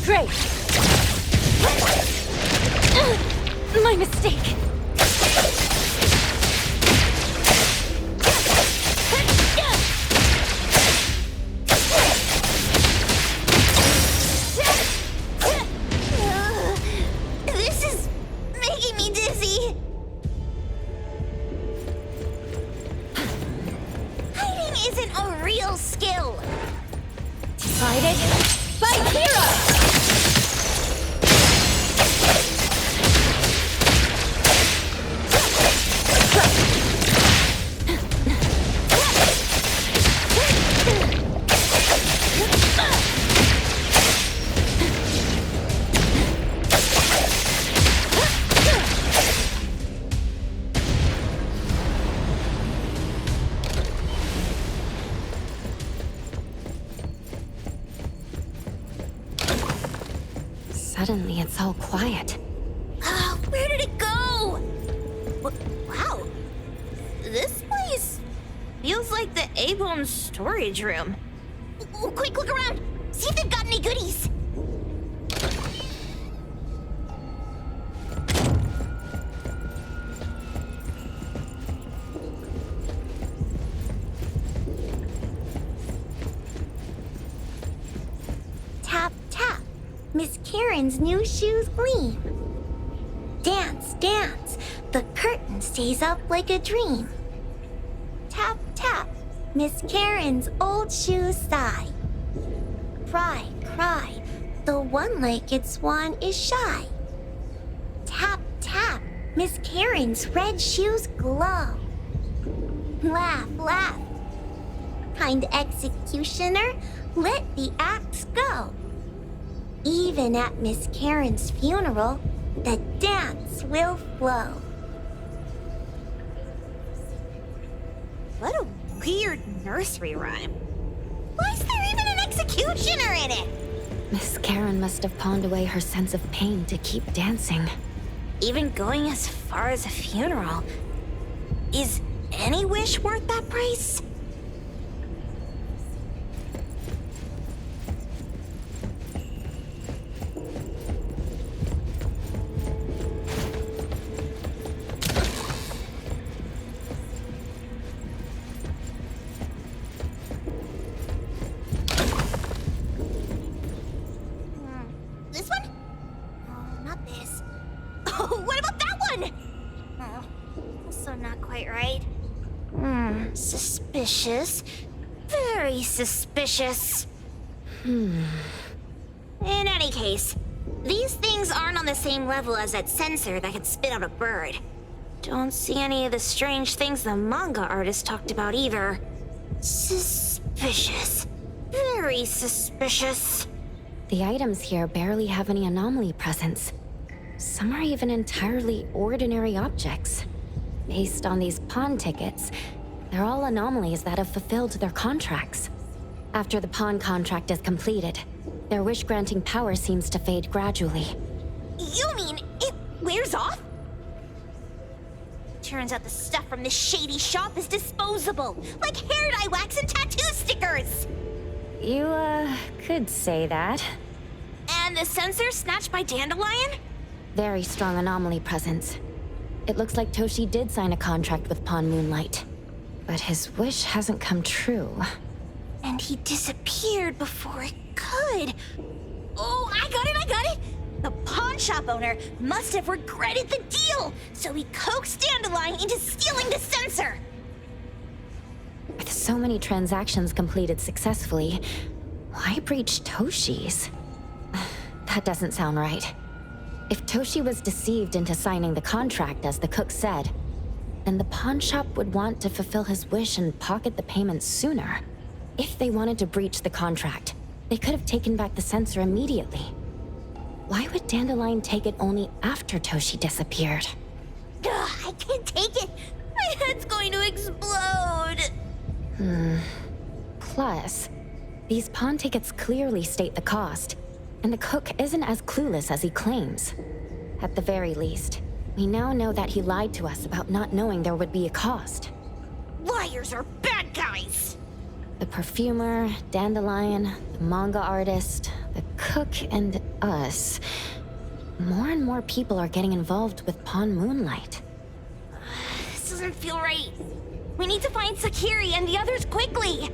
Great! My mistake! This is making me dizzy! Hiding isn't a real skill! Decided? Fight hero! Suddenly, it's all quiet. Oh, where did it go? Wow. This place feels like the A-Bone storage room. Quick, look around. See if they've got any goodies. Tap, tap. Miss Karen's new shoes gleam. Dance, dance. The curtain stays up like a dream. Tap, tap. Miss Karen's old shoes sigh. Cry, cry. The one-legged swan is shy. Tap, tap. Miss Karen's red shoes glow. Laugh, laugh. Kind executioner, let the axe go. Even at Miss Karen's funeral, the dance will flow. What a weird nursery rhyme. Why is there even an executioner in it? Miss Karen must have pawned away her sense of pain to keep dancing. Even going as far as a funeral. Is any wish worth that price? This one? Oh, not this. Oh, what about that one? Oh, also not quite right. Suspicious. Very suspicious. In any case, these things aren't on the same level as that sensor that could spit out a bird. Don't see any of the strange things the manga artist talked about either. Suspicious. Very suspicious. The items here barely have any anomaly presence. Some are even entirely ordinary objects. Based on these pawn tickets, they're all anomalies that have fulfilled their contracts. After the pawn contract is completed, their wish-granting power seems to fade gradually. You mean it wears off? Turns out the stuff from this shady shop is disposable, like hair dye wax and tattoo stickers! You, could say that. And the sensor snatched by Dandelion? Very strong anomaly presence. It looks like Toshi did sign a contract with Pawn Moonlight. But his wish hasn't come true. And he disappeared before it could. Oh, I got it! The pawn shop owner must have regretted the deal, so he coaxed Dandelion into stealing the sensor. With so many transactions completed successfully, why breach Toshi's? That doesn't sound right. If Toshi was deceived into signing the contract, as the cook said, then the pawn shop would want to fulfill his wish and pocket the payment sooner. If they wanted to breach the contract, they could have taken back the sensor immediately. Why would Dandelion take it only after Toshi disappeared? Ugh, I can't take it. My head's going to explode. Plus, these pawn tickets clearly state the cost, And the cook isn't as clueless as he claims. At the very least, we now know that he lied to us about not knowing there would be a cost. Liars are bad guys! The perfumer, Dandelion, the manga artist, the cook, and us. More and more people are getting involved with Pawn Moonlight. This doesn't feel right. We need to find Sakiri and the others quickly!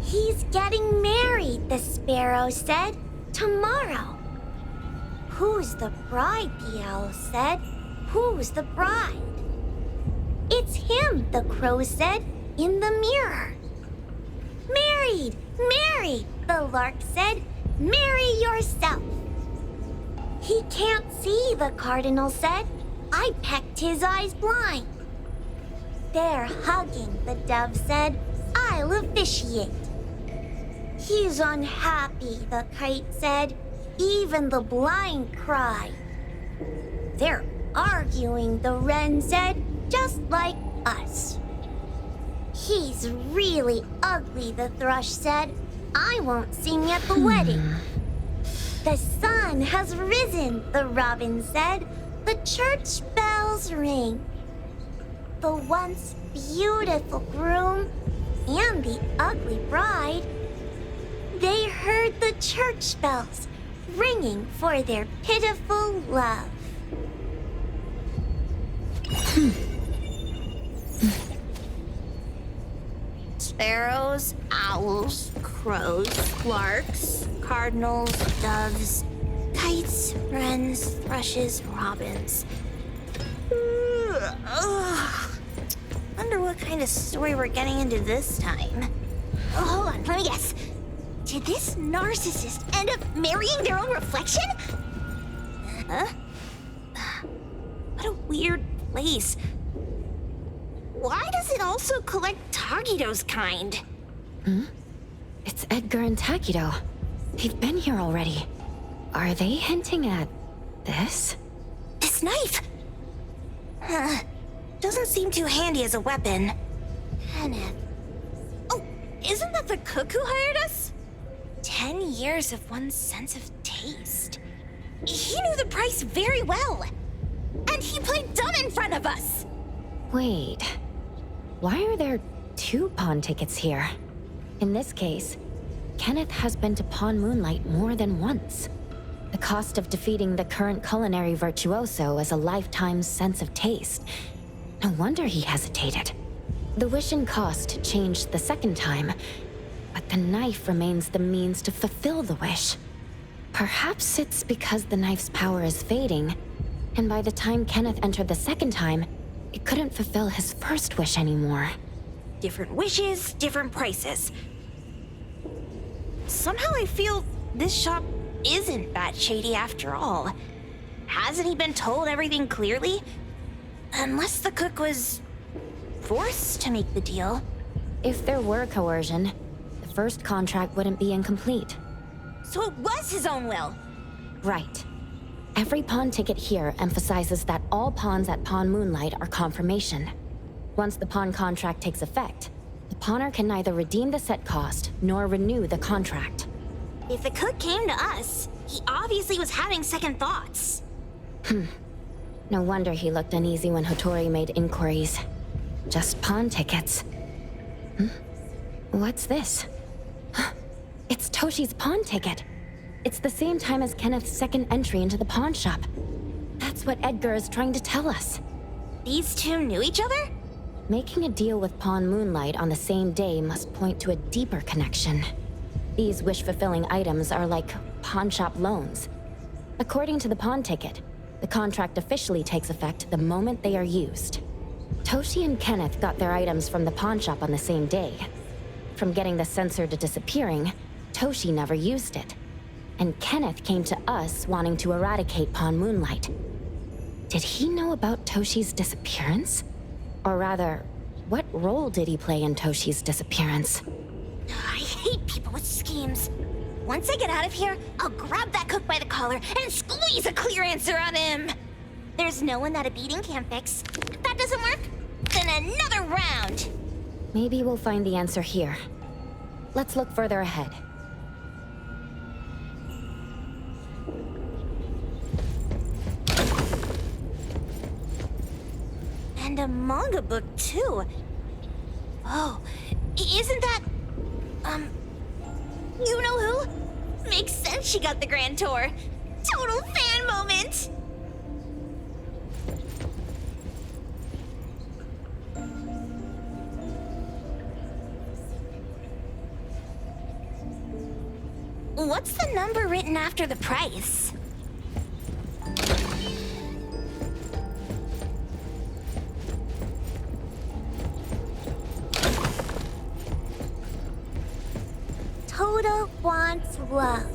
He's getting married, the sparrow said. Tomorrow. Who's the bride, the owl said. Who's the bride? It's him, the crow said, in the mirror. Married, married, the lark said. Marry yourself. He can't see, the cardinal said. I pecked his eyes blind. They're hugging, the dove said. I'll officiate. He's unhappy, the kite said. Even the blind cried. They're arguing, the wren said, just like us. He's really ugly, the thrush said. I won't sing at the wedding. The sun has risen, the robin said. The church bells ring. The once beautiful groom and the ugly bride, they heard the church bells ringing for their pitiful love. Sparrows, owls, crows, larks, cardinals, doves, kites, wrens, thrushes, robins. Wonder what kind of story we're getting into this time. Oh, hold on, let me guess. Did this narcissist end up marrying their own reflection? Huh? What a weird place. Why does it also collect Tagido's kind? It's Edgar and Takido. They've been here already. Are they hinting at this? This knife! Doesn't seem too handy as a weapon. Kenneth. Oh, isn't that the cook who hired us? 10 years of one's sense of taste. He knew the price very well. And he played dumb in front of us. Wait. Why are there 2 pawn tickets here? In this case, Kenneth has been to Pawn Moonlight more than once. The cost of defeating the current culinary virtuoso is a lifetime's sense of taste. No wonder he hesitated. The wish and cost changed the second time, but the knife remains the means to fulfill the wish. Perhaps it's because the knife's power is fading, and by the time Kenneth entered the second time, it couldn't fulfill his first wish anymore. Different wishes, different prices. Somehow I feel this shop isn't that shady after all. Hasn't he been told everything clearly? Unless the cook was forced to make the deal. If there were coercion, the first contract wouldn't be incomplete. So it was his own will. Right. Every pawn ticket here emphasizes that all pawns at Pawn Moonlight are confirmation. Once the pawn contract takes effect, the pawner can neither redeem the set cost nor renew the contract. If the cook came to us, he obviously was having second thoughts. No wonder he looked uneasy when Hattori made inquiries. Just pawn tickets. What's this? It's Toshi's pawn ticket. It's the same time as Kenneth's second entry into the pawn shop. That's what Edgar is trying to tell us. These two knew each other? Making a deal with Pawn Moonlight on the same day must point to a deeper connection. These wish-fulfilling items are like pawn shop loans. According to the pawn ticket, the contract officially takes effect the moment they are used. Toshi and Kenneth got their items from the pawn shop on the same day. From getting the sensor to disappearing, Toshi never used it. and Kenneth came to us wanting to eradicate Pawn Moonlight. Did he know about Toshi's disappearance? Or rather, what role did he play in Toshi's disappearance? I hate people with schemes. Once I get out of here, I'll grab that cook by the collar and squeeze a clear answer on him. There's no one that a beating can't fix. If that doesn't work, then another round. Maybe we'll find the answer here. Let's look further ahead. And a manga book, too. Oh, isn't that... you know who? Makes sense she got the Grand Tour. Total fan moment! What's the number written after the price? Toda wants love.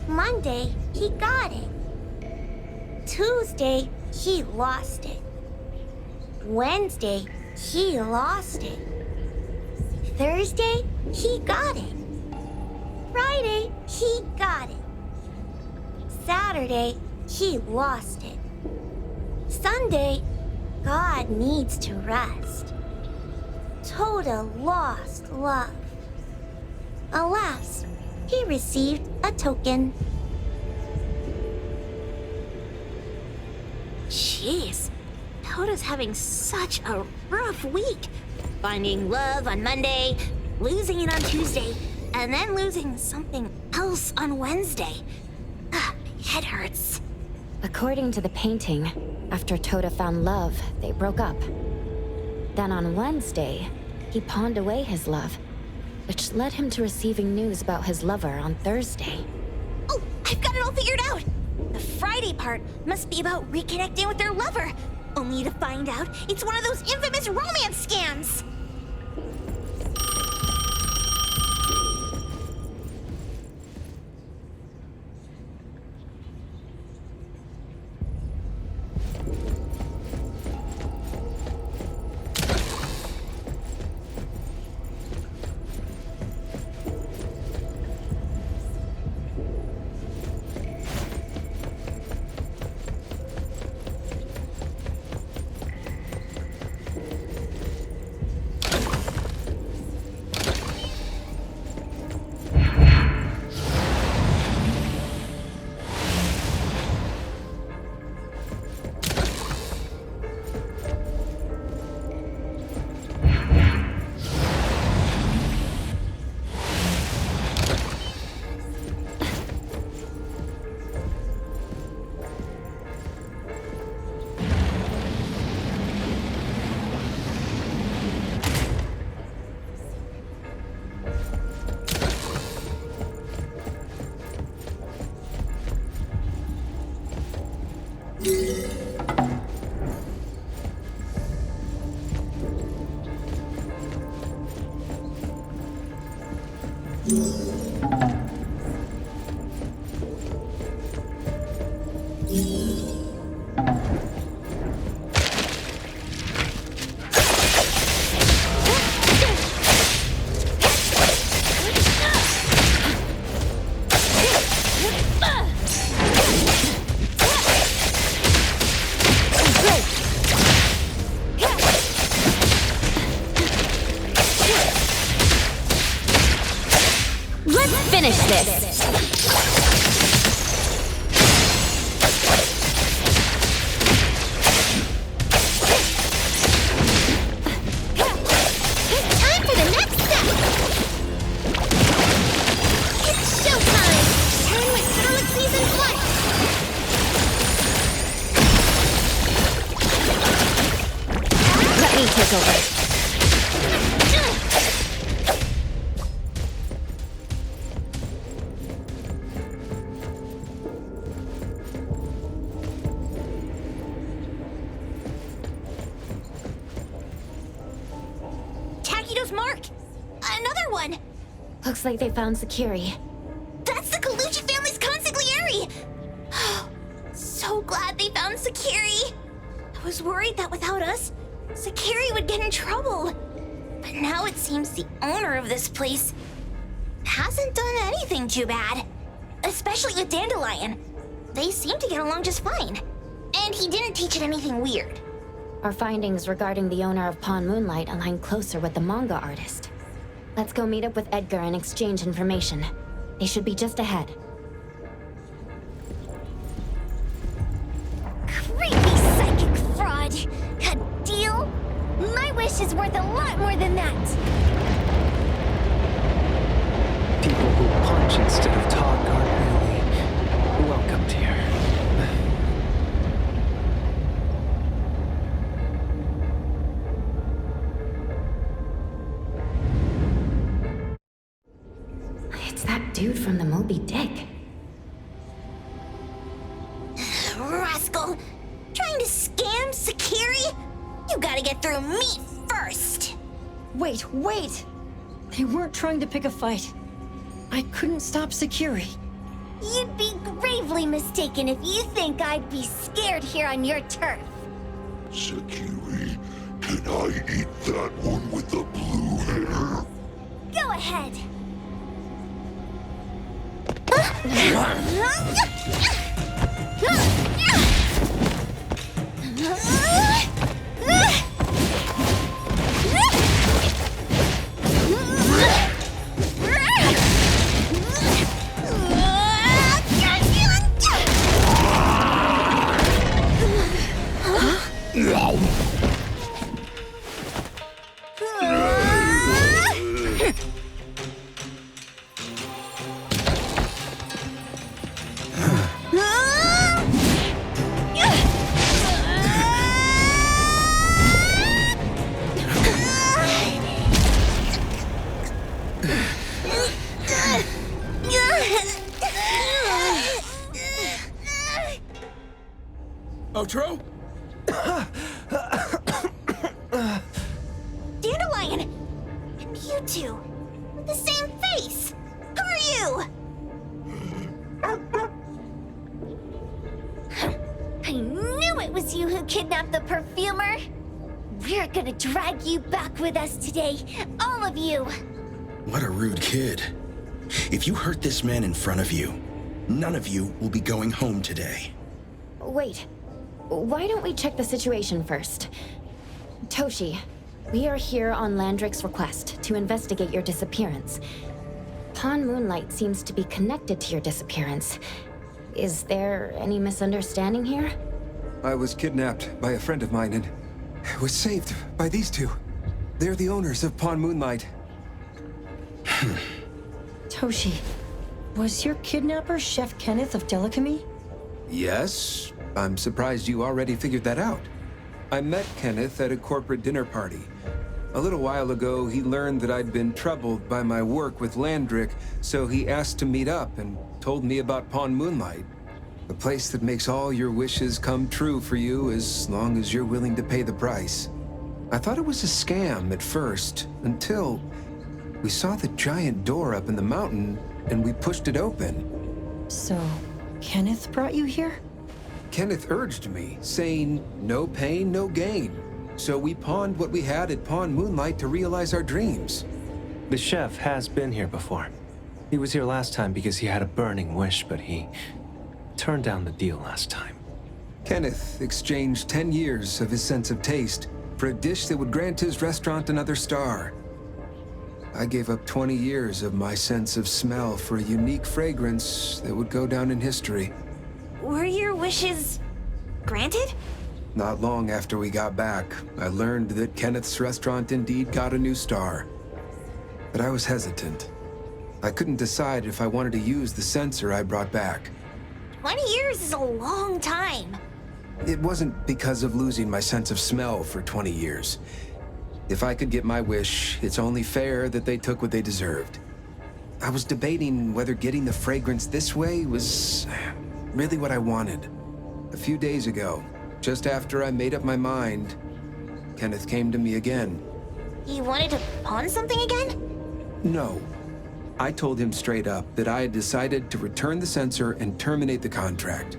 Monday, he got it. Tuesday, he lost it. Wednesday, he lost it. Thursday, he got it. Friday, he got it. Saturday, he lost it. Sunday, God needs to rest. Toda lost love. Alas, he received a token. Jeez, Toda's having such a rough week. Finding love on Monday, losing it on Tuesday, and then losing something else on Wednesday. My head hurts. According to the painting, after Toda found love, they broke up. Then on Wednesday, he pawned away his love, which led him to receiving news about his lover on Thursday. Oh, I've got it all figured out! The Friday part must be about reconnecting with their lover, only to find out it's one of those infamous romance scams! Finish this! Time for the next step! It's showtime! Turn with Galaxies in flight! Let me take over. Mark! Another one! Looks like they found Sakiri. That's the Kalucha was worried that without us, Sakiri would get in trouble. But now it seems the owner of this place hasn't done anything too bad. Especially with Dandelion. They seem to get along just fine. And he didn't teach it anything weird. Our findings regarding the owner of Pawn Moonlight align closer with the manga artist. Let's go meet up with Edgar and exchange information. They should be just ahead. Creepy psychic fraud! A deal? My wish is worth a lot more than that! People who punch instead of talk aren't really welcomed here. It's that dude from the Moby Dick. Rascal! Trying to scam Sakiri? You gotta get through me first! Wait! They weren't trying to pick a fight. I couldn't stop Sakiri. You'd be gravely mistaken if you think I'd be scared here on your turf. Sakiri, can I eat that one with the blue hair? Go ahead. Outro? Dandelion! And you two, with the same face! Who are you? I knew it was you who kidnapped the perfumer! We're gonna drag you back with us today, all of you! What a rude kid. If you hurt this man in front of you, none of you will be going home today. Wait. Why don't we check the situation first? Toshi, we are here on Landrick's request to investigate your disappearance. Pawn Moonlight seems to be connected to your disappearance. Is there any misunderstanding here? I was kidnapped by a friend of mine and was saved by these two. They're the owners of Pawn Moonlight. Toshi, was your kidnapper Chef Kenneth of Delicamy? Yes, I'm surprised you already figured that out. I met Kenneth at a corporate dinner party. A little while ago, he learned that I'd been troubled by my work with Landrick, so he asked to meet up and told me about Pawn Moonlight. The place that makes all your wishes come true for you as long as you're willing to pay the price. I thought it was a scam at first, until we saw the giant door up in the mountain and we pushed it open. So, Kenneth brought you here? Kenneth urged me, saying, no pain, no gain. So we pawned what we had at Pawn Moonlight to realize our dreams. The chef has been here before. He was here last time because he had a burning wish, but he turned down the deal last time. Kenneth exchanged 10 years of his sense of taste for a dish that would grant his restaurant another star. I gave up 20 years of my sense of smell for a unique fragrance that would go down in history. Were your wishes granted? Not long after we got back, I learned that Kenneth's restaurant indeed got a new star. But I was hesitant. I couldn't decide if I wanted to use the sensor I brought back. 20 years is a long time. It wasn't because of losing my sense of smell for 20 years. If I could get my wish, it's only fair that they took what they deserved. I was debating whether getting the fragrance this way was really what I wanted. A few days ago, just after I made up my mind, Kenneth came to me again. You wanted to pawn something again? No. I told him straight up that I had decided to return the sensor and terminate the contract.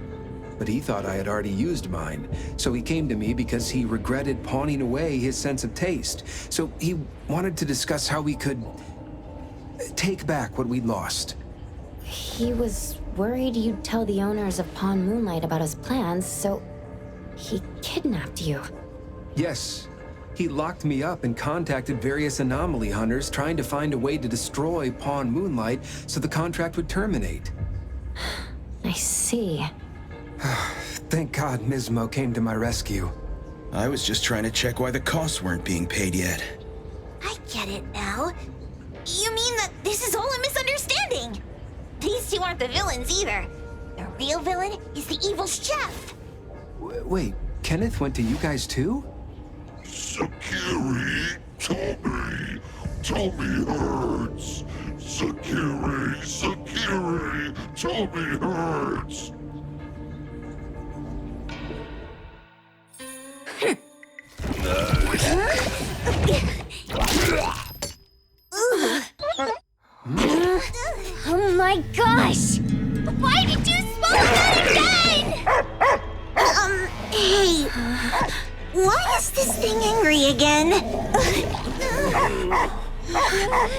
but he thought I had already used mine. So he came to me because he regretted pawning away his sense of taste. So he wanted to discuss how we could take back what we'd lost. He was worried you'd tell the owners of Pawn Moonlight about his plans, so he kidnapped you. Yes. He locked me up and contacted various anomaly hunters trying to find a way to destroy Pawn Moonlight so the contract would terminate. I see. Thank God Mismo came to my rescue. I was just trying to check why the costs weren't being paid yet. I get it now. You mean that this is all a misunderstanding? These two aren't the villains either. The real villain is the evil chef. Wait, Kenneth went to you guys too? Sakiri, Tommy hurts. Sakiri, Tommy hurts. Oh my gosh! Why did you smoke that again? Hey. Why is this thing angry again?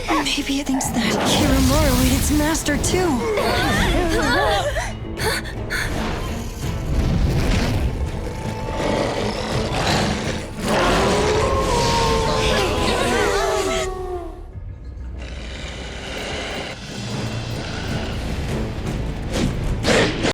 Maybe it thinks that Kiramaru ate its master too.